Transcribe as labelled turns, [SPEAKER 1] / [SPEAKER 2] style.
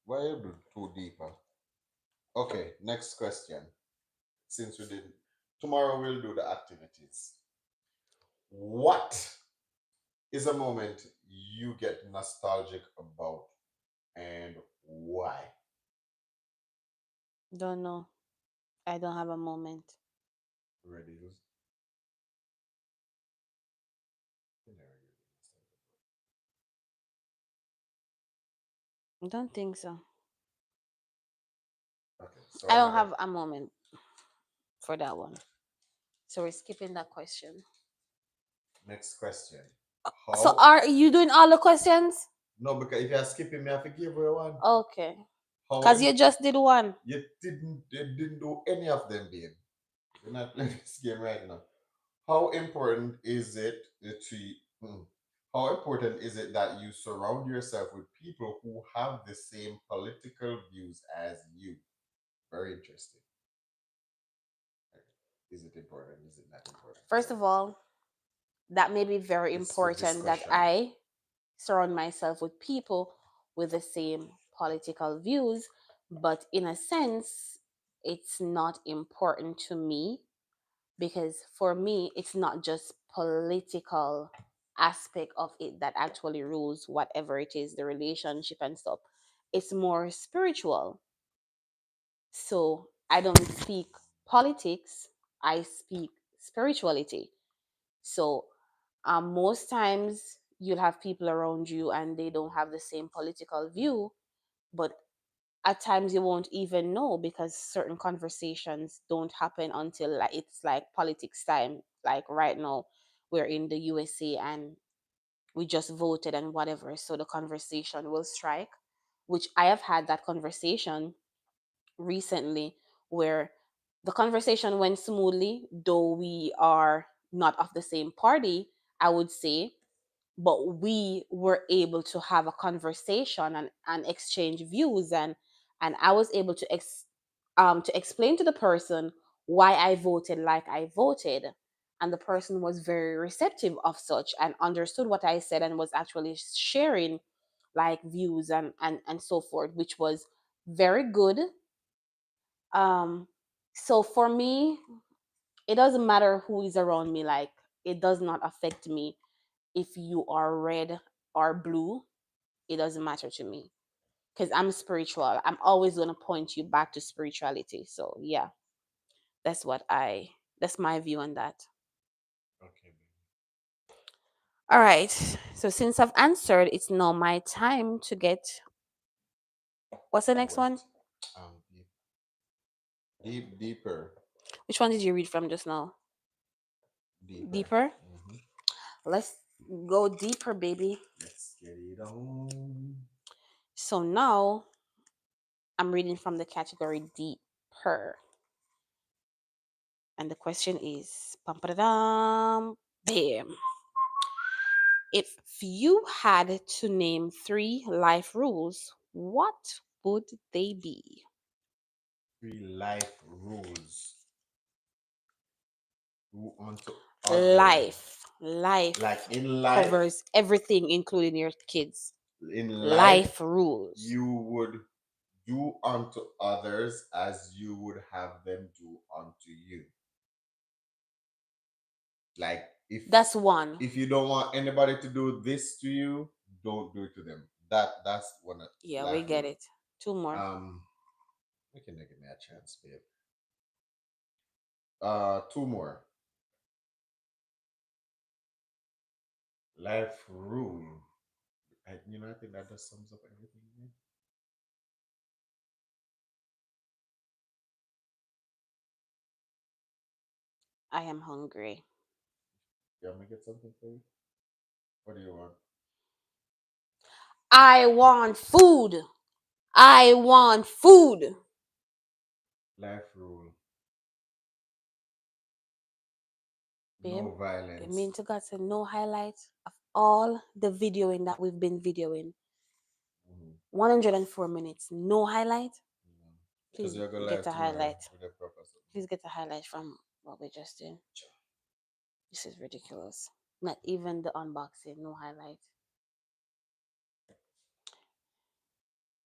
[SPEAKER 1] Why you do too deeper? Okay, next question. Since we did tomorrow we'll do the activities. What is a moment you get nostalgic about and why?
[SPEAKER 2] Don't know. I don't have a moment.
[SPEAKER 1] Ready?
[SPEAKER 2] Don't think so.
[SPEAKER 1] Okay, so
[SPEAKER 2] I don't
[SPEAKER 1] another
[SPEAKER 2] have a moment for that one. So we're skipping that question.
[SPEAKER 1] next question.
[SPEAKER 2] So
[SPEAKER 1] How
[SPEAKER 2] are you doing all the questions?
[SPEAKER 1] no because if you're skipping me, I have to give you one.
[SPEAKER 2] Okay.
[SPEAKER 1] How
[SPEAKER 2] Because you just did one.
[SPEAKER 1] you didn't do any of them, babe. We're not playing this game right now. How important is it to hmm, how important is it that you surround yourself with people who have the same political views as you? Very interesting. Is it important? Is it not important?
[SPEAKER 2] First of all, that may be very
[SPEAKER 1] It's for
[SPEAKER 2] important that
[SPEAKER 1] discussion.
[SPEAKER 2] I surround myself with people with the same political views, but in a sense, it's not important to me because for me, it's not just political aspect of it that actually rules whatever it is, the relationship and stuff. It's more spiritual. So I don't speak politics, I speak spirituality. So most times you'll have people around you and they don't have the same political view, but at times you won't even know because certain conversations don't happen until like it's like politics time. Like right now, we're in the USA and we just voted and whatever, so the conversation will strike. Which I have had that conversation recently where the conversation went smoothly, though we are not of the same party, I would say, but we were able to have a conversation and exchange views and I was able to explain to the person why I voted like I voted, and the person was very receptive of such and understood what I said and was actually sharing like views and so forth, which was very good. um so for me, it doesn't matter who is around me, like it does not affect me if you are red or blue. It doesn't matter to me because I'm spiritual. I'm always going to point you back to spirituality. So yeah, that's my view on that.
[SPEAKER 1] Okay.
[SPEAKER 2] All right, so since I've answered, it's now my time to get, what's the next one?
[SPEAKER 1] Wait. Deep, deeper,
[SPEAKER 2] Which one did you read from just now?
[SPEAKER 1] deeper.
[SPEAKER 2] Deeper.
[SPEAKER 1] Hmm.
[SPEAKER 2] Let's go deeper, baby.
[SPEAKER 1] Let's get it on.
[SPEAKER 2] So now I'm reading from the category deeper. And the question is, pam, padadam, bam. If you had to name three life rules, what would they be?
[SPEAKER 1] Three life rules. Do unto others.
[SPEAKER 2] Life
[SPEAKER 1] Like in life,
[SPEAKER 2] covers everything, including your kids.
[SPEAKER 1] in life,
[SPEAKER 2] Life rules.
[SPEAKER 1] you would do unto others as you would have them do unto you. Like
[SPEAKER 2] That's one.
[SPEAKER 1] if you don't want anybody to do this to you, don't do it to them. That's one
[SPEAKER 2] Yeah, we
[SPEAKER 1] life
[SPEAKER 2] get
[SPEAKER 1] rule.
[SPEAKER 2] it. Two more.
[SPEAKER 1] You can give me a chance, babe. Two more. Life rule. I think that just sums up everything. Man.
[SPEAKER 2] I am hungry.
[SPEAKER 1] You want me to get something for you? What do you want?
[SPEAKER 2] I want food. I want food.
[SPEAKER 1] Life rule.
[SPEAKER 2] Babe,
[SPEAKER 1] No
[SPEAKER 2] you
[SPEAKER 1] violence.
[SPEAKER 2] mean to God say no highlights of all the videoing that we've been videoing?
[SPEAKER 1] Mm-hmm.
[SPEAKER 2] 104 minutes. No highlight?
[SPEAKER 1] Because
[SPEAKER 2] Please
[SPEAKER 1] you're gonna
[SPEAKER 2] get
[SPEAKER 1] live
[SPEAKER 2] a
[SPEAKER 1] tomorrow
[SPEAKER 2] highlight.
[SPEAKER 1] with a purpose.
[SPEAKER 2] Please get a highlight from what we just did. This is ridiculous. Not even the unboxing, no highlight.